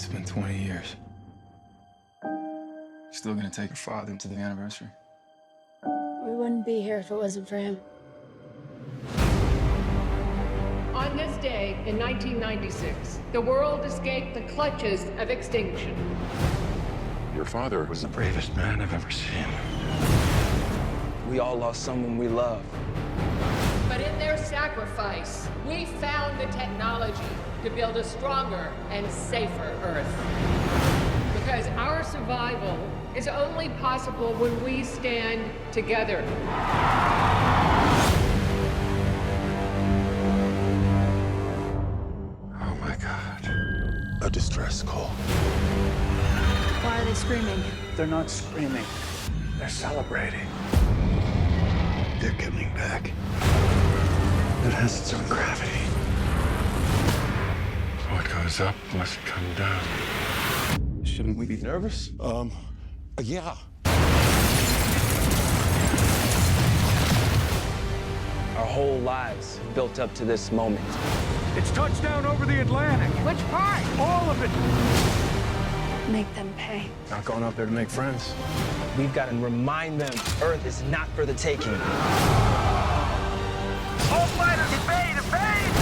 It's been 20 years. Still gonna take your father to the anniversary? We wouldn't be here if it wasn't for him. On this day in 1996, the world escaped the clutches of extinction. Your father was the bravest man I've ever seen. We all lost someone we love. But in their sacrifice, we found the technology to build a stronger and safer Earth. Because our survival is only possible when we stand together. Oh my God. A distress call. Why are they screaming? They're not screaming. They're celebrating. They're coming back. It has its own gravity. What goes up must come down. Shouldn't we be nervous? Yeah. Our whole lives built up to this moment. It's touchdown over the Atlantic. Which part? All of it. Make them pay. Not going up there to make friends. We've got to remind them Earth is not for the taking. All fighters, evade, evade!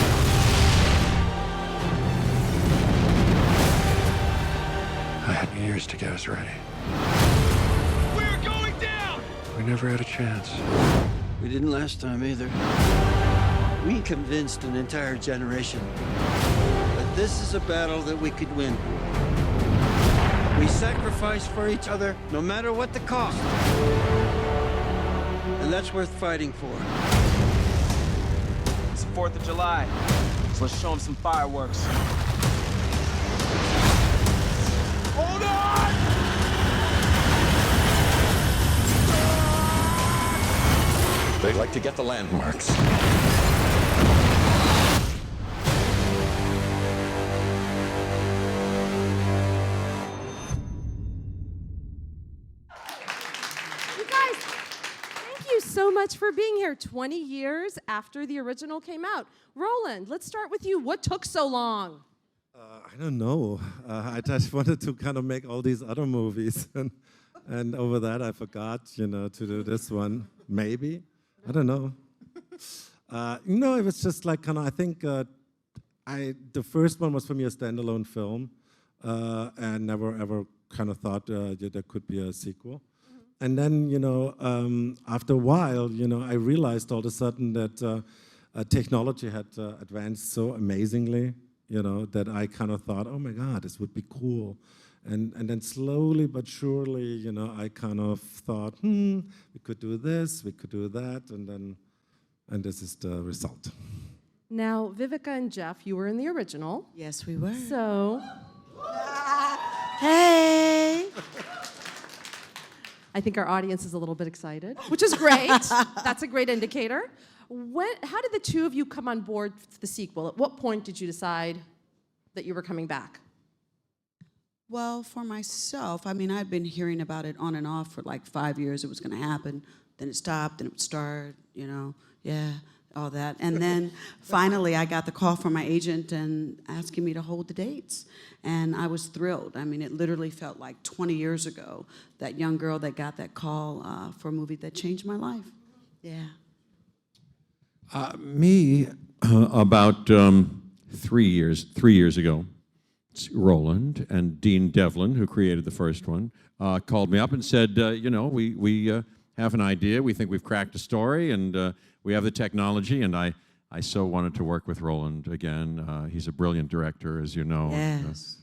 I had years to get us ready. We're going down! We never had a chance. We didn't last time either. We convinced an entire generation that this is a battle that we could win. We sacrifice for each other, no matter what the cost. And that's worth fighting for. It's the 4th of July, so let's show them some fireworks. Hold on! They like to get the landmarks. You guys, thank you so much for being here 20 years after the original came out. Roland, let's start with you. What took so long? I don't know. I just wanted to kind of make all these other movies. And over that, I forgot, to do this one. Maybe. I don't know. It was just like kind of, I think the first one was for me a standalone film. And never ever kind of thought there could be a sequel. And then, after a while, I realized all of a sudden that technology had advanced so amazingly, that I kind of thought, oh my God, this would be cool. And then slowly but surely, I kind of thought, we could do this, we could do that, and this is the result. Now, Vivica and Jeff, you were in the original. Yes, we were. So, Hey! I think our audience is a little bit excited, which is great. That's a great indicator. How did the two of you come on board for the sequel? At what point did you decide that you were coming back? Well, for myself, I'd been hearing about it on and off for like 5 years. It was going to happen. Then it stopped, then it would start, all that. And then finally, I got the call from my agent and asking me to hold the dates. And I was thrilled. It literally felt like 20 years ago, that young girl that got that call for a movie that changed my life. Yeah. Me, about 3 years ago, Roland and Dean Devlin, who created the first one, called me up and said, we have an idea. We think we've cracked a story, and we have the technology. And I so wanted to work with Roland again. He's a brilliant director, as you know. Yes.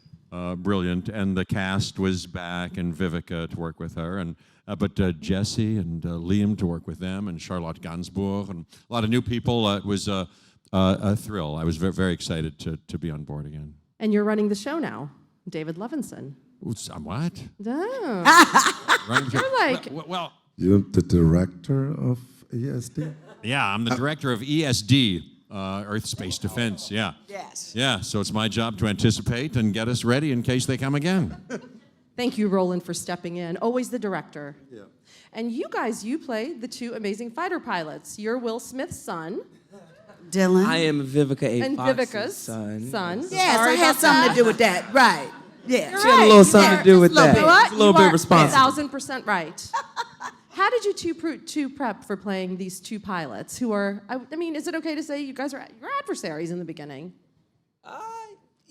Brilliant. And the cast was back, and Vivica to work with her, and but Jesse and Liam to work with them, and Charlotte Gainsbourg, and a lot of new people. It was a thrill. I was very, very excited to be on board again. And you're running the show now, David Levinson. What? Oh. You're like... Well... You're the director of ESD? Yeah, I'm the director of ESD, Earth Space Defense, yeah. Yes. Yeah, so it's my job to anticipate and get us ready in case they come again. Thank you, Roland, for stepping in. Always the director. Yeah. And you guys, you play the two amazing fighter pilots. You're Will Smith's son. Dylan. I am Vivica A. And Fox's Vivica's son. Yes, Sorry I had about something that. to do with that. Right. Yeah. She had a little something to do with that. You know what? It's a little bit responsible. 1,000% right. How did you two prep for playing these two pilots who are, I mean, is it okay to say you guys are your adversaries in the beginning?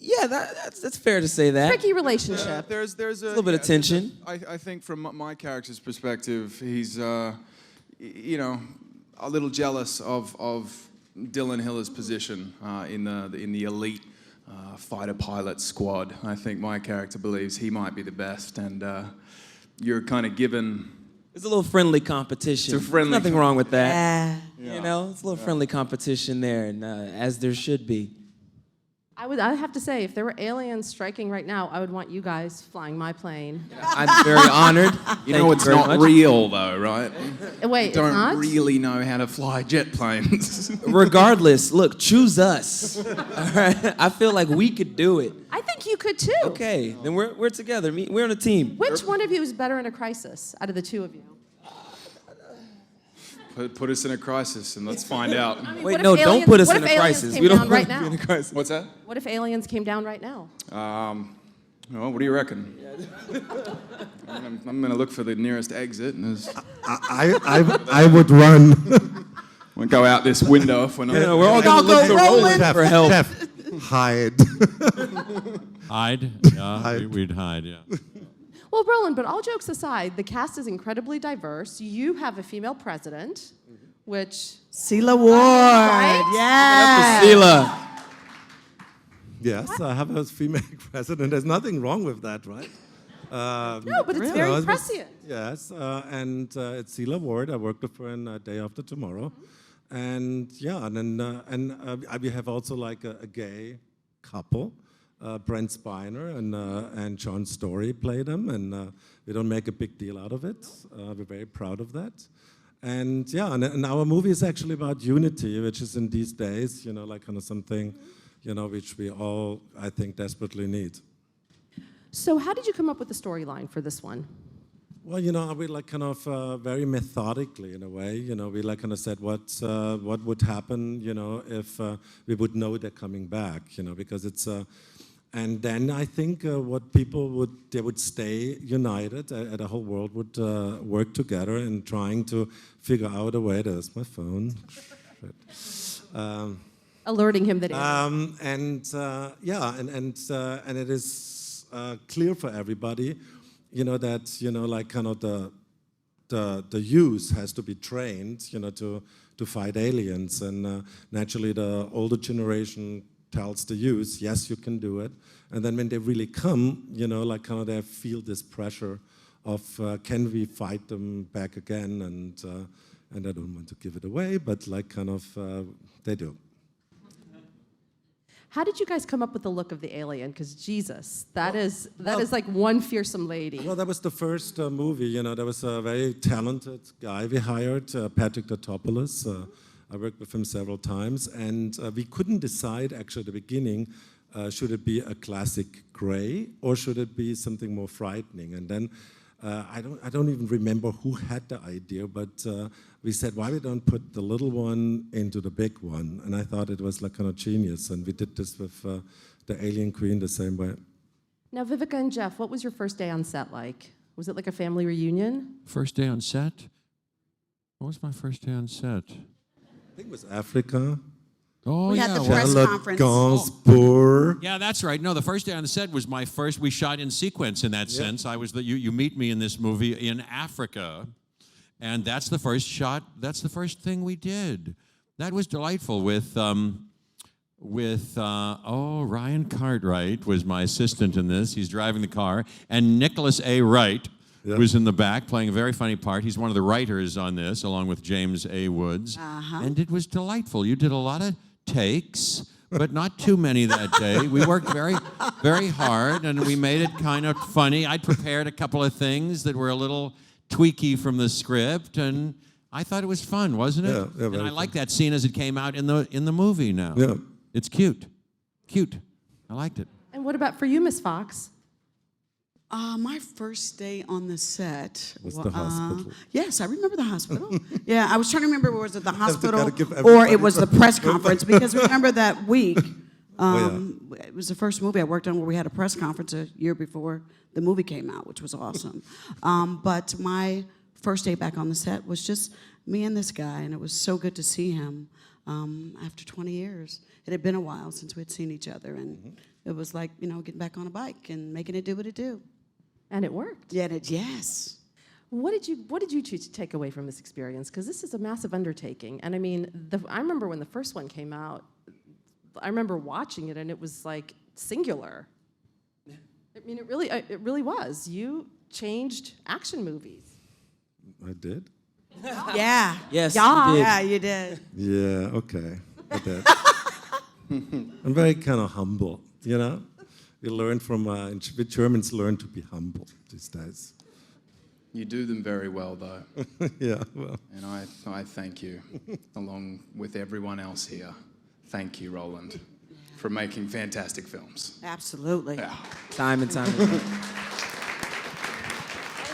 Yeah, that's fair to say that. Tricky relationship. There's a little bit of tension. I think from my character's perspective, he's you know, a little jealous of Dylan Hiller's position in the elite fighter pilot squad. I think my character believes he might be the best, and you're kind of given. It's a little friendly competition. It's a friendly. Nothing wrong with that. Yeah. You know, it's a little friendly competition there, and as there should be. I have to say, if there were aliens striking right now, I would want you guys flying my plane. I'm very honored. You know it's not real though, right? Wait, You don't it's not? really know how to fly jet planes. Regardless, look, choose us. All right? I feel like we could do it. I think you could too. Okay, then we're together. We're on a team. Which one of you is better in a crisis out of the two of you? Put us in a crisis and let's find out. I mean, Wait, what no, if don't aliens- put us what in if a aliens crisis. came We don't down want right to be in now? a crisis. What's that? What if aliens came down right now? Well, what do you reckon? I'm gonna look for the nearest exit, and I would run. we'll go out this window if we're not. Yeah, we're all gonna look to Roland for help. Jeff, hide. Hide? Yeah, we'd hide, yeah. Well, Roland, but all jokes aside, the cast is incredibly diverse. You have a female president, which... Sela Ward. Right? Yeah. Sheila. Yes, I have a female president. There's nothing wrong with that, right? No, but it's very prescient. Yes, and it's Sela Ward. I worked with her in Day After Tomorrow. And yeah, and then we have also like a gay couple. Brent Spiner and John Story play them, and we don't make a big deal out of it. We're very proud of that. And yeah, and our movie is actually about unity, which is in these days, you know, like kind of something, you know, which we all, I think, desperately need. So how did you come up with the storyline for this one? Well, you know, we like kind of very methodically in a way. You know, we like kind of said what would happen, you know, if we would know they're coming back, you know, because it's. And then I think what people would stay united, the whole world would work together in trying to figure out a way. There's my phone. Alerting him that. And it is clear for everybody, you know, that, you know, like kind of the youth has to be trained, you know, to fight aliens, and naturally the older generation tells the youth, yes, you can do it. And then when they really come, you know, like kind of they feel this pressure of can we fight them back again? And I don't want to give it away, but like kind of they do. How did you guys come up with the look of the alien? Because Jesus, that is like one fearsome lady. Well, that was the first movie. You know, there was a very talented guy we hired, Patrick Tatopoulos. I worked with him several times, and we couldn't decide actually at the beginning, should it be a classic gray or should it be something more frightening? And then I don't even remember who had the idea, but we said, why we don't put the little one into the big one? And I thought it was like kind of genius, and we did this with the Alien Queen the same way. Now, Vivica and Jeff, what was your first day on set like? Was it like a family reunion? First day on set? What was my first day on set? I think it was Africa. Oh, We yeah. had the press conference. Gainsbourg. Yeah, that's right. No, the first day on the set was my first. We shot in sequence in that sense. I was you meet me in this movie in Africa, and that's the first shot. That's the first thing we did. That was delightful with Ryan Cartwright was my assistant in this. He's driving the car, and Nicholas A. Wright was in the back playing a very funny part. He's one of the writers on this, along with James A. Woods, and it was delightful. You did a lot of takes, but not too many that day. We worked very, very hard, and we made it kind of funny. I'd prepared a couple of things that were a little tweaky from the script, and I thought it was fun, wasn't it? Yeah, and I like that scene as it came out in the movie now. Yeah. It's cute. Cute. I liked it. And what about for you, Miss Fox? My first day on the set was the hospital. Yes, I remember the hospital. Yeah, I was trying to remember, was it the to hospital give or everybody it was the press conference? Because remember that week, It was the first movie I worked on where we had a press conference a year before the movie came out, which was awesome. But my first day back on the set was just me and this guy, and it was so good to see him after 20 years. It had been a while since we'd seen each other, and it was like, you know, getting back on a bike and making it do what it do. And it worked. Yeah, yes. What did you choose to take away from this experience? Because this is a massive undertaking. And I mean, I remember when the first one came out, I remember watching it, and it was like singular. I mean, it really was. You changed action movies. I did? Yeah. Yes, yeah. you did. Yeah, you did. Yeah, okay. I did. I'm very kind of humble, you know? We learn from, the Germans learn to be humble these days. You do them very well, though. Yeah, well. And I thank you, along with everyone else here. Thank you, Roland, for making fantastic films. Absolutely. Yeah. Time and time again.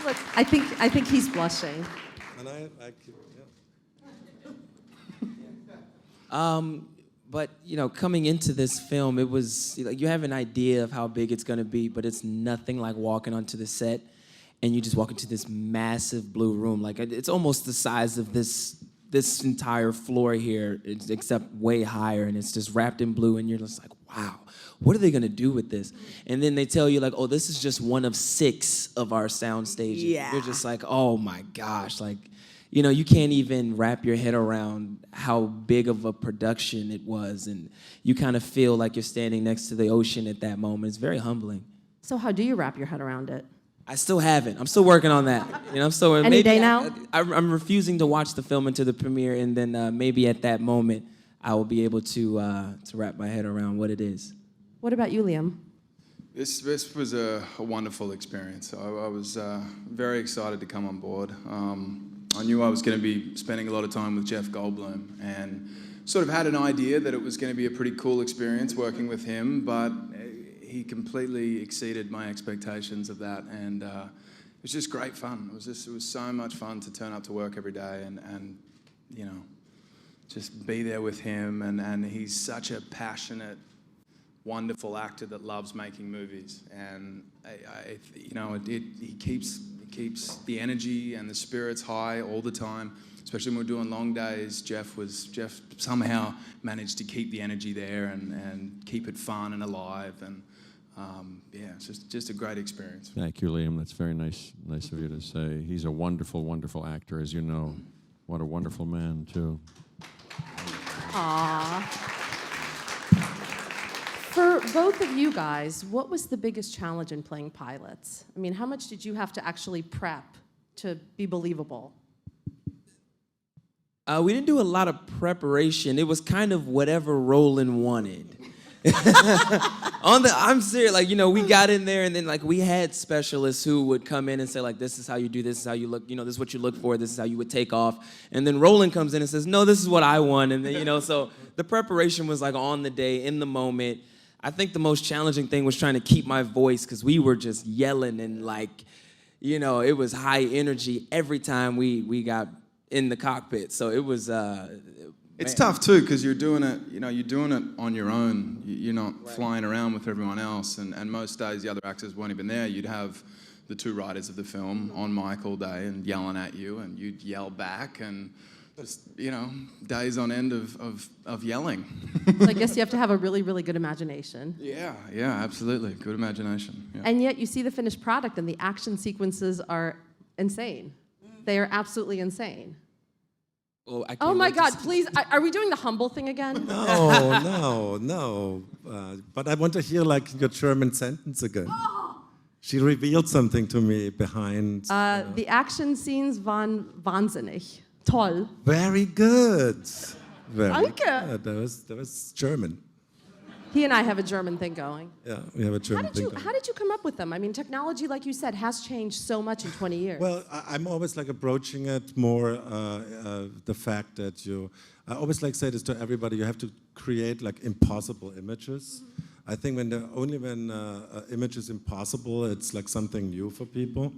Look, I think he's blushing. And I But you know, coming into this film, it was like you have an idea of how big it's gonna be, but it's nothing like walking onto the set and you just walk into this massive blue room. Like it's almost the size of this entire floor here, except way higher, and it's just wrapped in blue, and you're just like, wow, what are they gonna do with this? And then they tell you like, oh, this is just one of 6 of our sound stages. Yeah. You're just like, oh my gosh, like, you know, you can't even wrap your head around how big of a production it was, and you kind of feel like you're standing next to the ocean at that moment. It's very humbling. So how do you wrap your head around it? I still haven't. I'm still working on that. You know, I'm still Any day now? I'm refusing to watch the film until the premiere, and then maybe at that moment I will be able to wrap my head around what it is. What about you, Liam? This was a wonderful experience. I was very excited to come on board. I knew I was going to be spending a lot of time with Jeff Goldblum, and sort of had an idea that it was going to be a pretty cool experience working with him, but he completely exceeded my expectations of that, and it was just great fun. It was so much fun to turn up to work every day and you know, just be there with him, and he's such a passionate, wonderful actor that loves making movies, and you know, he keeps the energy and the spirits high all the time. Especially when we're doing long days, Jeff somehow managed to keep the energy there and keep it fun and alive, and yeah, it's just a great experience. Thank you, Liam. That's very nice of you to say. He's a wonderful, wonderful actor, as you know. What a wonderful man, too. Aww. For both of you guys, what was the biggest challenge in playing pilots? I mean, how much did you have to actually prep to be believable? We didn't do a lot of preparation. It was kind of whatever Roland wanted. I'm serious, like, you know, we got in there, and then like we had specialists who would come in and say like, this is how you do, this is how you look, you know, this is what you look for, this is how you would take off. And then Roland comes in and says, no, this is what I want. And then, you know, so the preparation was like on the day, in the moment. I think the most challenging thing was trying to keep my voice, because we were just yelling, and like, you know, it was high energy every time we got in the cockpit. So it was It's tough too, because you're doing it on your own. You're not flying around with everyone else, and most days the other actors weren't even there. You'd have the 2 writers of the film on mic all day and yelling at you, and you'd yell back, and just, you know, days on end of yelling. So I guess you have to have a really, really good imagination. Yeah, absolutely. Good imagination. Yeah. And yet you see the finished product, and the action sequences are insane. They are absolutely insane. Oh my God, please, are we doing the humble thing again? No. But I want to hear like your German sentence again. She revealed something to me behind. The action scenes waren wahnsinnig. Toll. Very good. Very Danke. good. That was German. He and I have a German thing going. Yeah, we have a German thing going. How did you come up with them? I mean, technology, like you said, has changed so much in 20 years. Well, I'm always like approaching it more the fact that I always like say this to everybody, you have to create like impossible images. Mm-hmm. I think when image is impossible, it's like something new for people.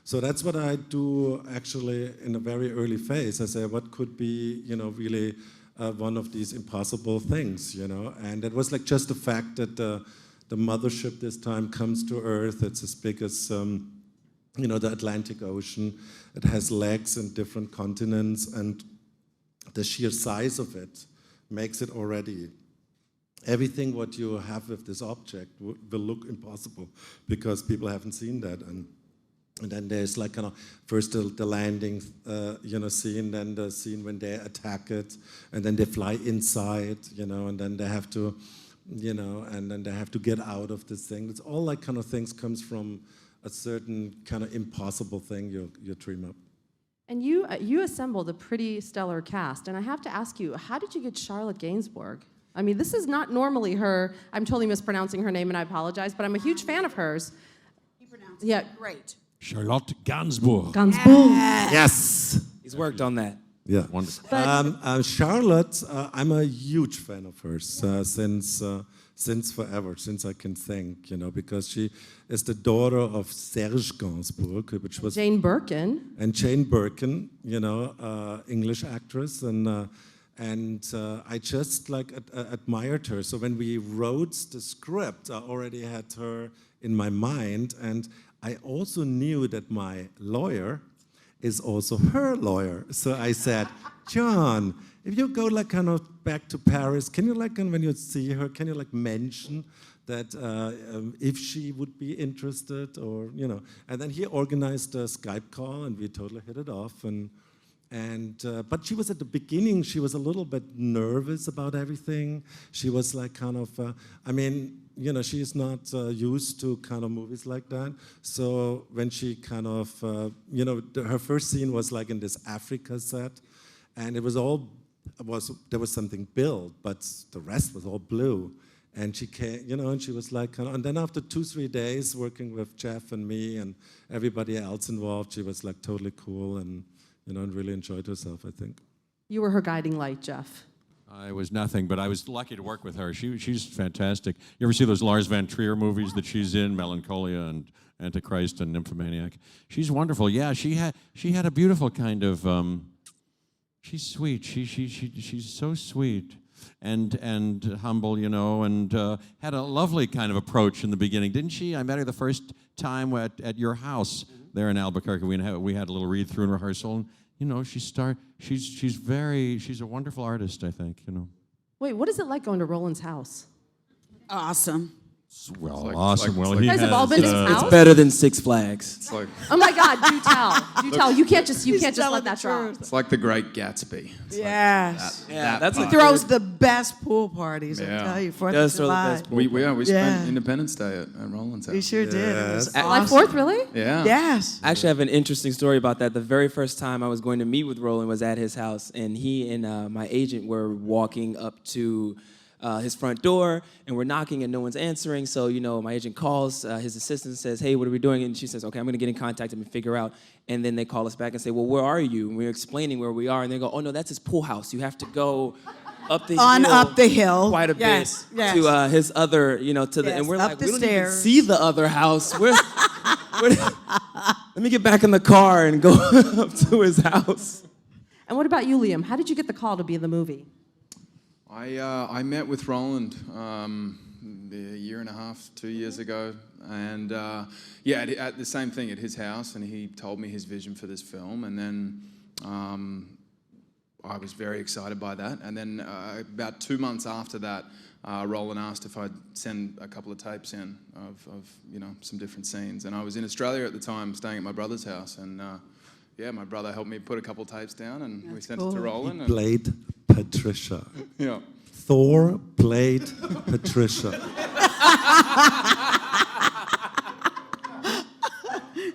So that's what I do actually in a very early phase. I say, what could be, you know, really one of these impossible things, you know. And it was like just the fact that the mothership this time comes to Earth. It's as big as, you know, the Atlantic Ocean. It has legs in different continents, and the sheer size of it makes it already. Everything what you have with this object will look impossible because people haven't seen that. And then there's like kind of first the landing, you know, scene, then the scene when they attack it, and then they fly inside, you know, and then they have to, you know, and then they have to get out of this thing. It's all like kind of things comes from a certain kind of impossible thing you dream up. And you assembled a pretty stellar cast, and I have to ask you, how did you get Charlotte Gainsbourg? I mean, this is not normally her. I'm totally mispronouncing her name, and I apologize, but I'm a huge fan of hers. You pronounce Yeah, it great. Charlotte Gainsbourg. Gainsbourg. Yes. He's worked on that. Yeah. Wonderful. Charlotte, I'm a huge fan of hers since forever, since I can think, you know, because she is the daughter of Serge Gainsbourg, which was Jane Birkin. And Jane Birkin, you know, English actress, and I just like admired her. So when we wrote the script, I already had her in my mind, and I also knew that my lawyer is also her lawyer. So I said, John, if you go like kind of back to Paris, can you like when you see her, can you like mention that if she would be interested, or you know? And then he organized a Skype call, and we totally hit it off. But she was at the beginning, she was a little bit nervous about everything. She was like kind of, I mean, you know, she's not used to kind of movies like that. So when she kind of, you know, her first scene was like in this Africa set, and it was all, there was something built, but the rest was all blue. And she came, you know, and she was like, and then after 2-3 days working with Jeff and me and everybody else involved, she was like totally cool and, you know, and really enjoyed herself, I think. You were her guiding light, Jeff. I was nothing, but I was lucky to work with her. She's fantastic. You ever see those Lars von Trier movies that she's in, Melancholia and Antichrist and Nymphomaniac? She's wonderful. Yeah, she had a beautiful kind of. She's sweet. She's so sweet and humble, you know, and had a lovely kind of approach in the beginning, didn't she? I met her the first time at your house there in Albuquerque. We had a little read through and rehearsal. And, you know, she's a wonderful artist, I think, you know. Wait, what is it like going to Roland's house? Awesome. Well, awesome. Well, you guys have all been to his house? It's better than Six Flags. It's like, Oh my God, do tell. Do tell. You can't just let that drop. it's like the Great Gatsby. It's Yes. like Yeah, that's He a throws the best pool parties, I Yeah. tell you, 4th Does of throw the July. best pool. we Yeah. spent Independence Day at Roland's house. He sure did. It was July awesome. 4th, really? Yeah. Yes. I actually have an interesting story about that. The very first time I was going to meet with Roland was at his house, and he and my agent were walking up to his front door, and we're knocking, and no one's answering. So, you know, my agent calls his assistant and says, hey, what are we doing? And she says, okay, I'm going to get in contact with him and figure out. And then they call us back and say, well, where are you? And we're explaining where we are, and they go, oh, no, that's his pool house. You have to go up the hill. Up the hill. Quite a Yes, bit yes. to his other, you know, to the, Yes, and we're up like, the we don't even stairs. see the other house. Let me get back in the car and go up to his house. And what about you, Liam? How did you get the call to be in the movie? I met with Roland a year and a half, 2 years ago, and yeah, at the same thing at his house, and he told me his vision for this film, and then I was very excited by that, and then about 2 months after that, Roland asked if I'd send a couple of tapes in of you know, some different scenes, and I was in Australia at the time, staying at my brother's house, and yeah, my brother helped me put a couple of tapes down, and we sent it to Roland. He played Patricia. Yeah. Thor played Patricia.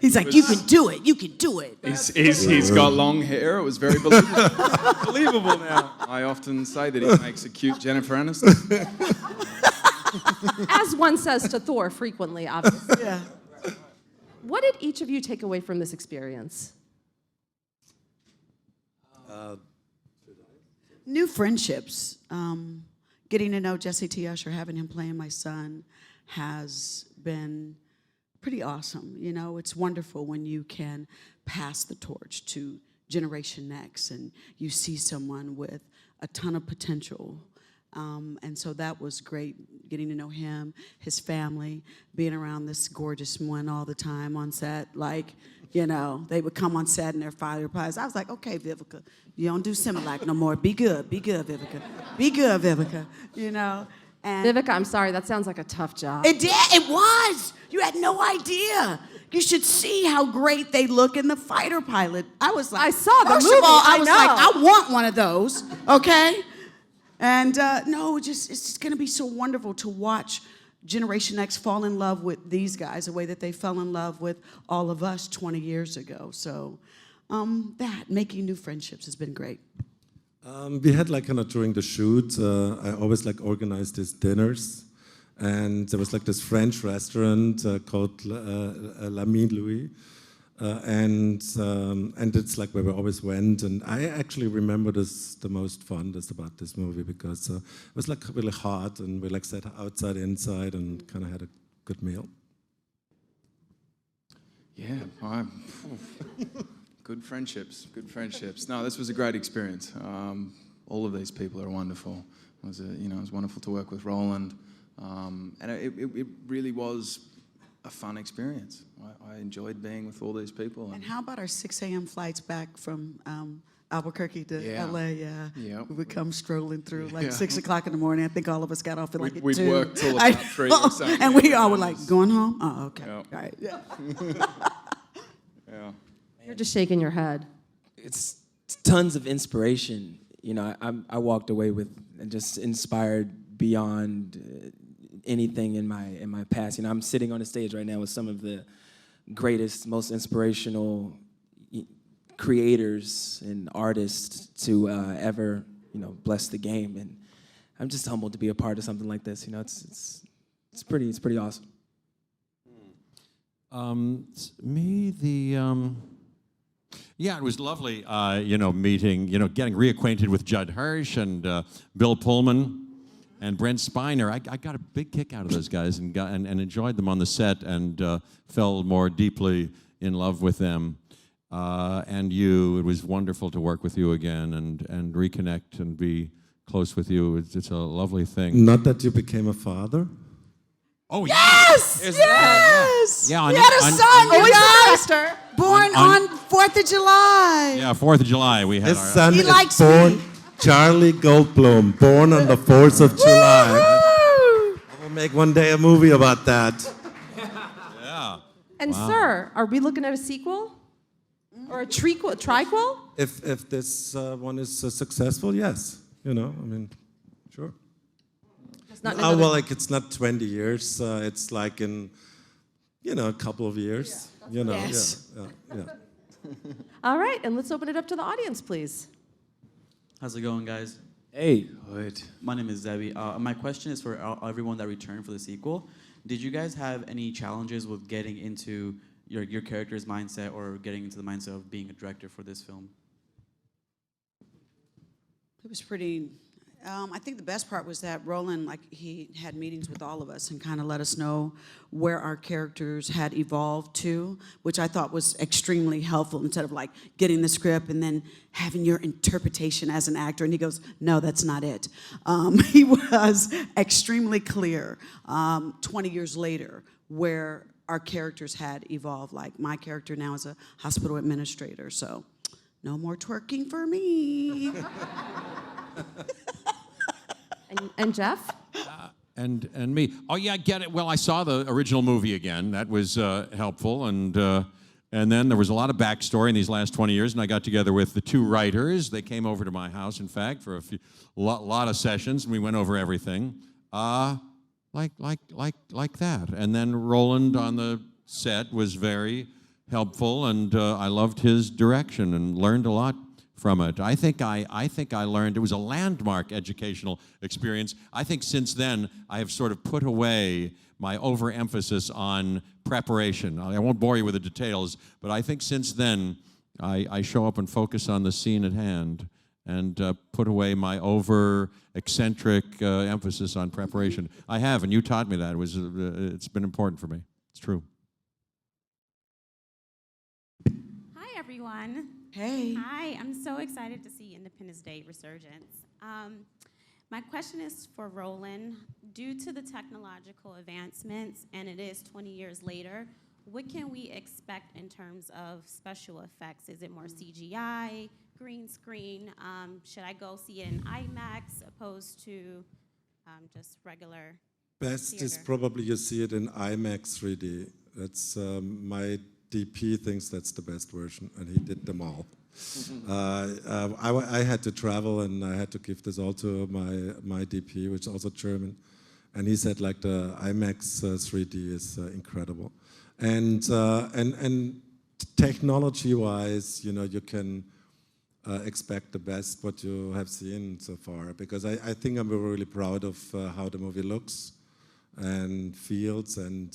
He's like, you can do it. You can do it. He's got long hair. It was very believable. Believable now. I often say that he makes a cute Jennifer Aniston. As one says to Thor frequently, obviously. Yeah. What did each of you take away from this experience? New friendships. Getting to know Jesse T. Usher, having him playing my son, has been pretty awesome. You know, it's wonderful when you can pass the torch to Generation X and you see someone with a ton of potential. And so that was great, getting to know him, his family, being around this gorgeous one all the time on set. Like, you know, they would come on set and their father replies. I was like, okay, Vivica, you don't do Similac no more. Be good, Vivica. Be good, Vivica, you know. And Vivica, I'm sorry, that sounds like a tough job. it was. You had no idea. You should see how great they look in the fighter pilot. I was like, I saw the first movie, of all, I I was know. like, I want one of those, okay? And no, it's just gonna be so wonderful to watch Generation X fall in love with these guys the way that they fell in love with all of us 20 years ago. So making new friendships has been great. We had like kind of during the shoot, I always like organized these dinners, and there was like this French restaurant called La Mine Louis, and it's like where we always went. And I actually remember this the most fondest about this movie because it was like really hot, and we like sat outside, inside, and kind of had a good meal. Yeah, good friendships, good friendships. No, this was a great experience. All of these people are wonderful. It was wonderful to work with Roland, and it really was a fun experience. I enjoyed being with all these people. And how about our 6 a.m. flights back from Albuquerque to LA? Yeah, yep. We would come strolling through like 6 o'clock in the morning. I think all of us got off at like at 2. We'd work till about 3 or something. And we all were like, going home? Oh, okay. Yep. All right. Yeah. Yeah. You're just shaking your head. It's tons of inspiration. You know, I walked away with just inspired beyond anything in my past. You know, I'm sitting on a stage right now with some of the greatest, most inspirational creators and artists to ever, bless the game. And I'm just humbled to be a part of something like this. You know, it's pretty awesome. Yeah, it was lovely, meeting, getting reacquainted with Judd Hirsch and Bill Pullman and Brent Spiner. I got a big kick out of those guys and enjoyed them on the set and fell more deeply in love with them. And it was wonderful to work with you again and reconnect and be close with you. It's a lovely thing. Not that you became a father? Oh, yes! There's Yes! Yeah, we had a son, you guys! Born on 4th of July. Yeah, 4th of July. We had His our son He is likes born, me. Charlie Goldblum, born on the 4th of July. I will make one day a movie about that. Yeah. And sir, are we looking at a sequel? Or a triquel? If this one is successful, yes. Sure. It's not Well, like it's not 20 years. It's like in, a couple of years. Yes. Yeah. All right, and let's open it up to the audience, please. How's it going, guys? Hey. Good. My name is Debbie. My question is for everyone that returned for the sequel. Did you guys have any challenges with getting into your character's mindset or getting into the mindset of being a director for this film? It was pretty. I think the best part was that Roland, he had meetings with all of us and kind of let us know where our characters had evolved to, which I thought was extremely helpful instead of getting the script and then having your interpretation as an actor. And he goes, no, that's not it. He was extremely clear 20 years later where our characters had evolved. Like my character now is a hospital administrator, so no more twerking for me. And Jeff? And me. Oh yeah, I get it. Well, I saw the original movie again. That was helpful, and then there was a lot of backstory in these last 20 years. And I got together with the 2 writers. They came over to my house, in fact, for a lot of sessions, and we went over everything, like that. And then Roland on the set was very helpful, and I loved his direction and learned a lot from it. I think I learned, it was a landmark educational experience. I think since then, I have sort of put away my overemphasis on preparation. I won't bore you with the details, but I think since then, I show up and focus on the scene at hand and put away my eccentric emphasis on preparation. I have, and you taught me that. It's been important for me. It's true. Hi, everyone. Hey. Hi, I'm so excited to see Independence Day Resurgence. My question is for Roland. Due to the technological advancements, and it is 20 years later, what can we expect in terms of special effects? Is it more CGI, green screen? Should I go see it in IMAX opposed to just regular Best theater? is probably you see it in IMAX 3D. That's my DP thinks that's the best version, and he did them all. I had to travel, and I had to give this all to my DP, which is also German, and he said like the IMAX 3D is incredible, and technology-wise, you can expect the best what you have seen so far, because I think I'm really proud of how the movie looks and feels, and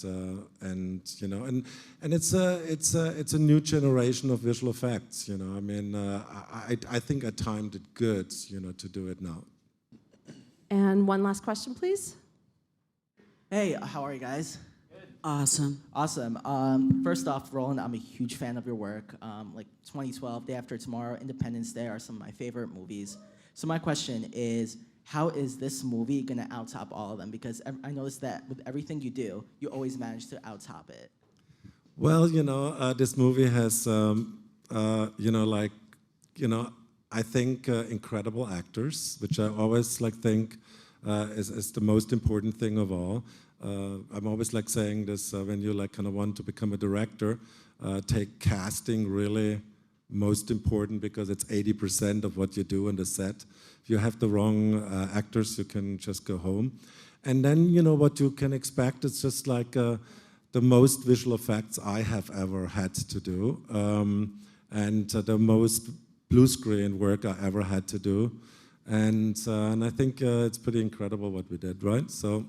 it's a new generation of visual effects. I mean, I think I timed it good, to do it now. And one last question, please. Hey, how are you guys? Awesome. Awesome. First off, Roland, I'm a huge fan of your work. Like 2012, Day After Tomorrow, Independence Day are some of my favorite movies. So my question is, how is this movie gonna out-top all of them? Because I noticed that with everything you do, you always manage to out-top it. Well, this movie has, I think incredible actors, which I always think is the most important thing of all. I'm always saying this when you want to become a director, take casting really most important, because it's 80% of what you do on the set. If you have the wrong actors, you can just go home. And then, what you can expect is just the most visual effects I have ever had to do, and the most blue screen work I ever had to do. And I think it's pretty incredible what we did, right? So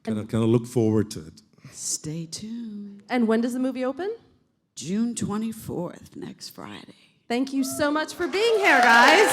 kind of look forward to it. Stay tuned. And when does the movie open? June 24th, next Friday. Thank you so much for being here, guys.